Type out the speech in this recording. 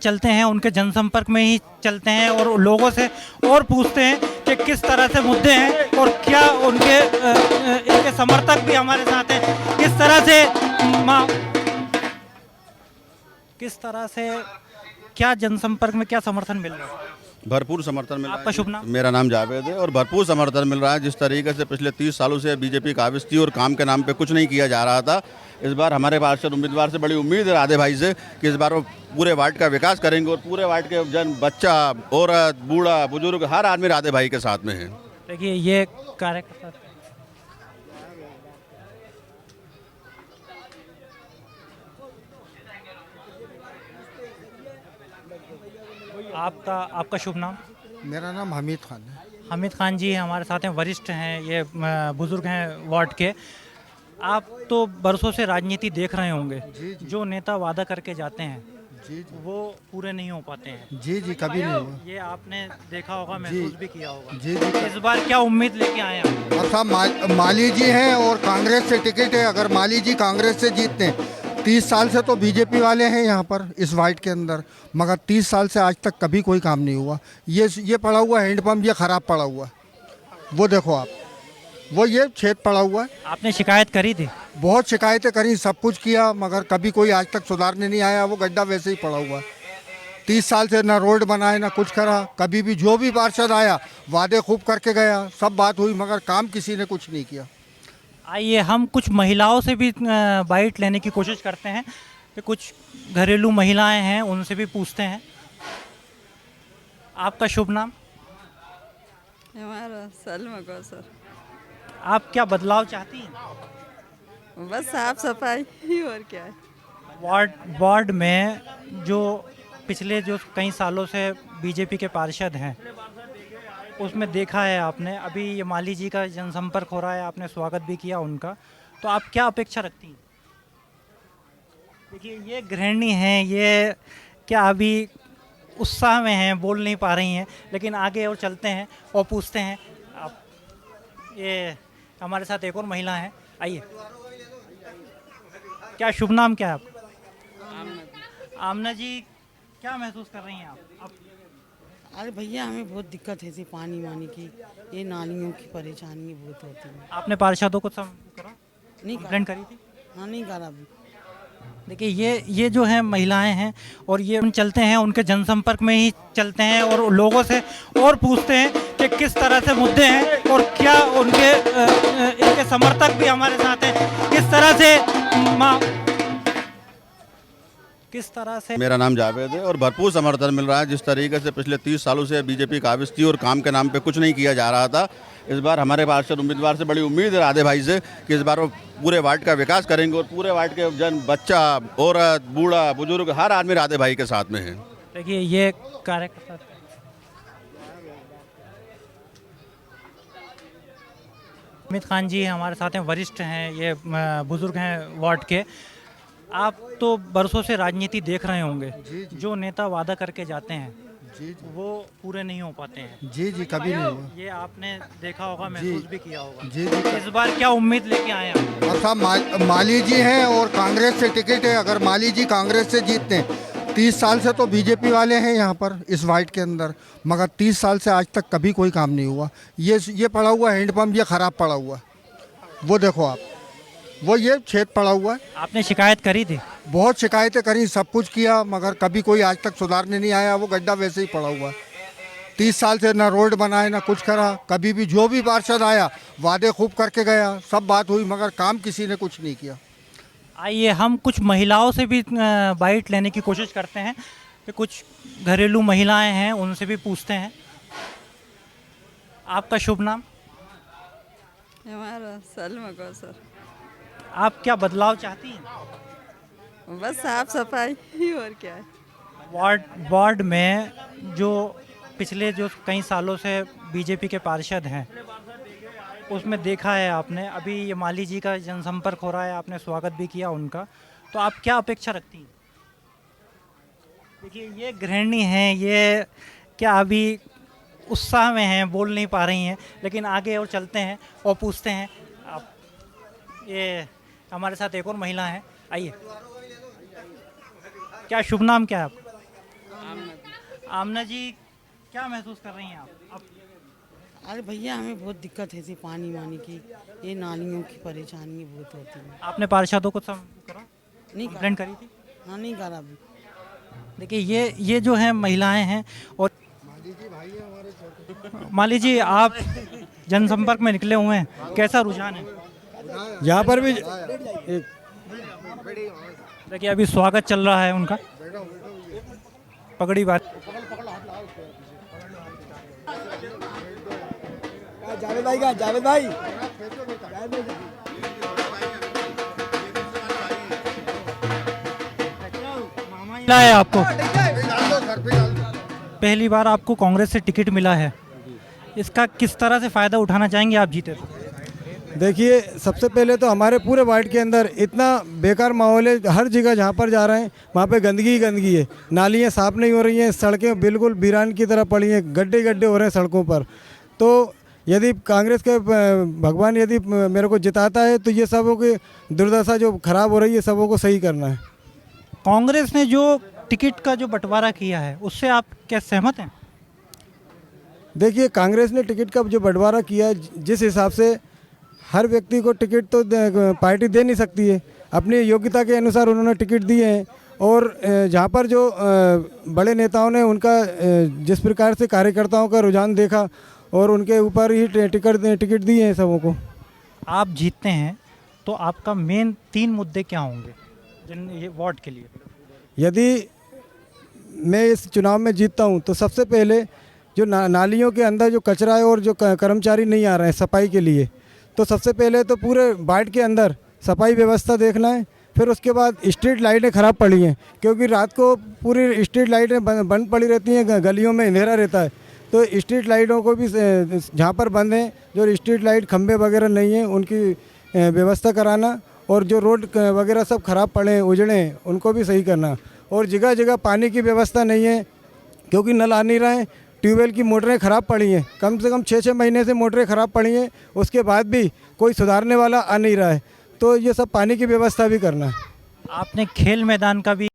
चलते हैं उनके जनसंपर्क में ही चलते हैं और लोगों से और पूछते हैं कि किस तरह से मुद्दे हैं और क्या उनके इनके समर्थक भी हमारे साथ हैं, किस तरह से क्या जनसंपर्क में क्या समर्थन मिल रहा है। भरपूर समर्थन मिल रहा है। आपका शुभ नाम? मेरा नाम जावेद है और भरपूर समर्थन मिल रहा है। जिस तरीके से पिछले 30 सालों से बीजेपी काबिज थी और काम के नाम पे कुछ नहीं किया जा रहा था, इस बार हमारे पार्षद उम्मीदवार से बड़ी उम्मीद है राधे भाई से कि इस बार वो पूरे वार्ड का विकास करेंगे और पूरे वार्ड के जन, बच्चा, औरत, बूढ़ा, बुजुर्ग, हर आदमी राधे भाई के साथ में है। देखिए ये कार्यकर्ता आपका शुभ नाम? मेरा नाम हमीद खान है। हामिद खान जी हमारे साथ हैं, वरिष्ठ हैं, ये बुजुर्ग हैं वार्ड के। आप तो बरसों से राजनीति देख रहे होंगे। जी जी जो नेता वादा करके जाते हैं जी जी वो पूरे नहीं हो पाते हैं। जी जी कभी नहीं हुआ। ये आपने देखा होगा, महसूस भी किया होगा। जी जी इस बार क्या उम्मीद लेके आए आप? और साहब माली जी हैं और कांग्रेस से टिकट है। अगर माली जी कांग्रेस से जीतते हैं, 30 साल से तो बीजेपी वाले हैं यहाँ पर इस वार्ड के अंदर, मगर 30 साल से आज तक कभी कोई काम नहीं हुआ। ये पड़ा हुआ हैंडपम्प, ये ख़राब पड़ा हुआ, वो देखो आप, वो ये छेद पड़ा हुआ है। आपने शिकायत करी थी? बहुत शिकायतें करी, सब कुछ किया, मगर कभी कोई आज तक सुधारने नहीं आया। वो गड्ढा वैसे ही पड़ा हुआ है। 30 साल से ना रोड बनाए ना कुछ करा। कभी भी जो भी पार्षद आया वादे खूब करके गया, सब बात हुई, मगर काम किसी ने कुछ नहीं किया। आइए हम कुछ महिलाओं से भी बाइट लेने की कोशिश करते हैं कि कुछ घरेलू महिलाएं हैं, उनसे भी पूछते हैं। आपका शुभ नाम? हमारा सलमा कौसर। आप क्या बदलाव चाहती हैं? बस साफ सफाई ही, और क्या है। वार्ड में जो पिछले जो कई सालों से बीजेपी के पार्षद हैं, उसमें देखा है आपने, अभी ये माली जी का जनसंपर्क हो रहा है, आपने स्वागत भी किया उनका, तो आप क्या अपेक्षा रखती हैं? देखिए ये गृहिणी हैं, ये क्या अभी उत्साह में हैं, बोल नहीं पा रही हैं, लेकिन आगे और चलते हैं और पूछते हैं। आप ये हमारे साथ एक और महिला हैं, आइए। क्या शुभ नाम क्या है आपका? आमना जी, क्या महसूस कर रही हैं आप? अरे भैया हमें बहुत दिक्कत है थी पानी वानी की, ये नालियों की परेशानी बहुत होती है। आपने पार्षदों को करा? नहीं कंप्लेंट करी थी? हाँ नहीं करा अभी। देखिए ये जो है महिलाएं हैं और ये उन चलते हैं उनके जनसंपर्क में ही चलते हैं और लोगों से और पूछते हैं कि किस तरह से मुद्दे हैं और क्या उनके इनके समर्थक भी हमारे साथ हैं, किस तरह से। मेरा नाम जावेद है और भरपूर समर्थन मिल रहा है। जिस तरीके से पिछले 30 सालों से बीजेपी काबिज थी और काम के नाम पे कुछ नहीं किया जा रहा था, इस बार हमारे पार्षद उम्मीदवार से बड़ी उम्मीद है राधे भाई से कि इस बार वो पूरे वार्ड का विकास करेंगे और पूरे वार्ड के जन, बच्चा, औरत, बूढ़ा, बुजुर्ग, हर आदमी राधे भाई के साथ में है। देखिए ये कार्यकर्ता हामिद खान जी हमारे साथ हैं, वरिष्ठ हैं, ये बुजुर्ग हैं वार्ड के। आप तो बरसों से राजनीति देख रहे होंगे। जी जी जो नेता वादा करके जाते हैं जी जी वो पूरे नहीं हो पाते हैं। जी जी कभी नहीं हुआ। ये आपने देखा होगा, महसूस भी किया होगा। जी जी इस बार क्या उम्मीद लेके आए आप? और साहब माली जी हैं और कांग्रेस से टिकट है। अगर माली जी कांग्रेस से जीतते हैं, 30 साल से तो बीजेपी वाले हैं यहाँ पर इस वार्ड के अंदर, मगर 30 साल से आज तक कभी कोई काम नहीं हुआ। ये पड़ा हुआ हैंडपम्प, ये ख़राब पड़ा हुआ, वो देखो आप, वो ये छेद पड़ा हुआ है। आपने शिकायत करी थी? बहुत शिकायतें करी, सब कुछ किया, मगर कभी कोई आज तक सुधारने नहीं आया। वो गड्ढा वैसे ही पड़ा हुआ है। 30 साल से ना रोड बनाए ना कुछ करा। कभी भी जो भी पार्षद आया वादे खूब करके गया, सब बात हुई, मगर काम किसी ने कुछ नहीं किया। आइए हम कुछ महिलाओं से भी बाइट लेने की कोशिश करते हैं कि कुछ घरेलू महिलाएं हैं, उनसे भी पूछते हैं। आपका शुभ नाम? हमारा सलमा कौसर। आप क्या बदलाव चाहती हैं? बस साफ सफाई ही, और क्या है। वार्ड में जो पिछले जो कई सालों से बीजेपी के पार्षद हैं, उसमें देखा है आपने, अभी ये माली जी का जनसंपर्क हो रहा है, आपने स्वागत भी किया उनका, तो आप क्या अपेक्षा रखती हैं? देखिए ये गृहिणी हैं, ये क्या अभी उत्साह में हैं, बोल नहीं पा रही हैं, लेकिन आगे और चलते हैं और पूछते हैं। आप ये हमारे साथ एक और महिला हैं, आइए। क्या शुभ नाम क्या है आपका? आमना जी क्या महसूस कर रही हैं आप? अरे भैया हमें बहुत दिक्कत है थी पानी वानी की, ये नालियों की परेशानी बहुत होती है। आपने पार्षदों को सब करा, नहीं कंप्लेंट करी थी? हाँ नहीं करा अभी। देखिए ये जो हैं महिलाएं हैं। और माली जी आप जनसंपर्क में निकले हुए हैं, कैसा रुझान है? यहाँ पर भी देखिए अभी स्वागत चल रहा है उनका, पगड़ी बात। जावेद भाई का, जावेद भाई मिला है आपको, पहली बार आपको कांग्रेस से टिकट मिला है, इसका किस तरह से फ़ायदा उठाना चाहेंगे आप जीते तो? देखिए, सबसे पहले तो हमारे पूरे वार्ड के अंदर इतना बेकार माहौल है, हर जगह जहाँ पर जा रहे हैं वहाँ पे गंदगी ही गंदगी है। नालियाँ साफ़ नहीं हो रही हैं, सड़कें बिल्कुल वीरान की तरह पड़ी हैं, गड्ढे गड्ढे हो रहे हैं सड़कों पर। तो यदि कांग्रेस के भगवान यदि मेरे को जिताता है तो ये सबों की दुर्दशा जो खराब हो रही है सबों को सही करना है। कांग्रेस ने जो टिकट का जो बंटवारा किया है उससे आप क्या सहमत हैं? देखिए, कांग्रेस ने टिकट का जो बंटवारा किया है, जिस हिसाब से हर व्यक्ति को टिकट तो पार्टी दे नहीं सकती है, अपनी योग्यता के अनुसार उन्होंने टिकट दिए हैं। और जहाँ पर जो बड़े नेताओं ने उनका जिस प्रकार से कार्यकर्ताओं का रुझान देखा और उनके ऊपर ही टिकट दिए हैं सबों को। आप जीतते हैं तो आपका मेन 3 मुद्दे क्या होंगे जिन ये वार्ड के लिए? यदि मैं इस चुनाव में जीतता हूँ तो सबसे पहले जो नालियों के अंदर जो कचरा है और जो कर्मचारी नहीं आ रहे हैं सफाई के लिए, तो सबसे पहले तो पूरे वार्ड के अंदर सफाई व्यवस्था देखना है। फिर उसके बाद स्ट्रीट लाइटें ख़राब पड़ी हैं, क्योंकि रात को पूरी स्ट्रीट लाइटें बंद पड़ी रहती हैं, गलियों में अंधेरा रहता है। तो स्ट्रीट लाइटों को भी जहाँ पर बंद हैं, जो स्ट्रीट लाइट खंभे वगैरह नहीं हैं, उनकी व्यवस्था कराना। और जो रोड वगैरह सब ख़राब पड़े हैं, उजड़े हैं, उनको भी सही करना। और जगह जगह पानी की व्यवस्था नहीं है, क्योंकि नल आ नहीं रहे हैं, ट्यूबवेल की मोटरें ख़राब पड़ी हैं, कम से कम 6-6 महीने से मोटरें ख़राब पड़ी हैं, उसके बाद भी कोई सुधारने वाला आ नहीं रहा है। तो ये सब पानी की व्यवस्था भी करना है। आपने खेल मैदान का भी